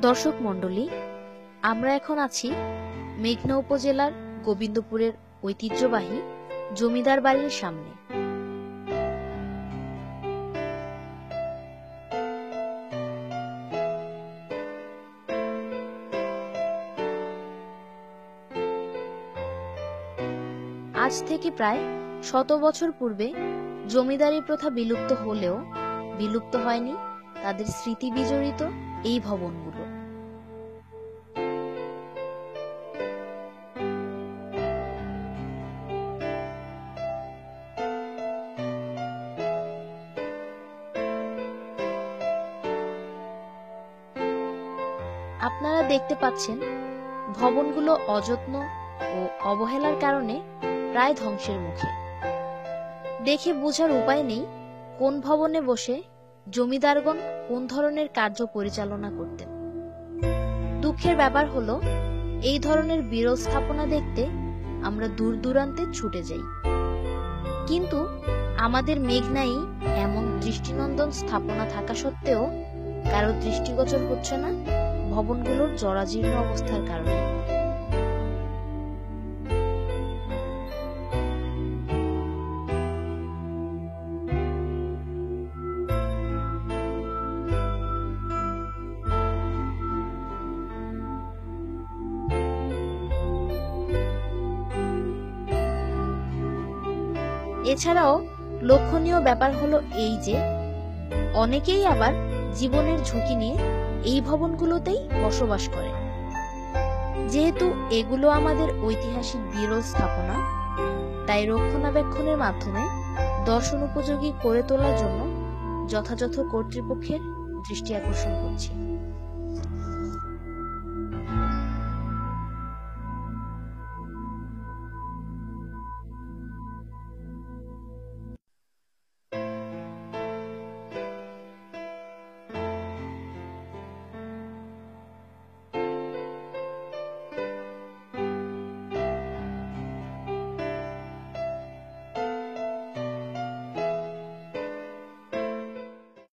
দর্শক মণ্ডলী, আমরা এখন আছি মেঘনা উপজেলার গোবিন্দপুরের ঐতিহ্যবাহী জমিদার বাড়ির সামনে। আজ থেকে প্রায় 100 বছর পূর্বে জমিদারি প্রথা বিলুপ্ত হলেও বিলুপ্ত হয়নি তাদের স্মৃতি বিজড়িত এই ভবনগুলো। আপনারা দেখতে পাচ্ছেন ভবনগুলো অযত্ন ও অবহেলার কারণে প্রায় ধ্বংসের মুখে। দেখে বোঝার উপায় নেই কোন ভবনে বসে জমিদারগণ কোন ধরনের কার্য পরিচালনা করতেন। দুঃখের ব্যাপার হলো, এই ধরনের বিরল স্থাপনা দেখতে আমরা দূর দূরান্তে ছুটে যাই, কিন্তু আমাদের মেঘনায় এমন দৃষ্টিনন্দন স্থাপনা থাকা সত্ত্বেও কারো দৃষ্টিগোচর হচ্ছে না ভবনগুলোর জরাজীর্ণ অবস্থার কারণে। এছাড়াও লক্ষণীয় ব্যাপার হলো এই যে, অনেকেই আবার জীবনের ঝুঁকি নিয়ে এই ভবনগুলোতেই বসবাস করে। যেহেতু এগুলো আমাদের ঐতিহাসিক বিরল স্থাপনা, তাই রক্ষণাবেক্ষণের মাধ্যমে দর্শন উপযোগী করে তোলার জন্য যথাযথ কর্তৃপক্ষের দৃষ্টি আকর্ষণ করছি।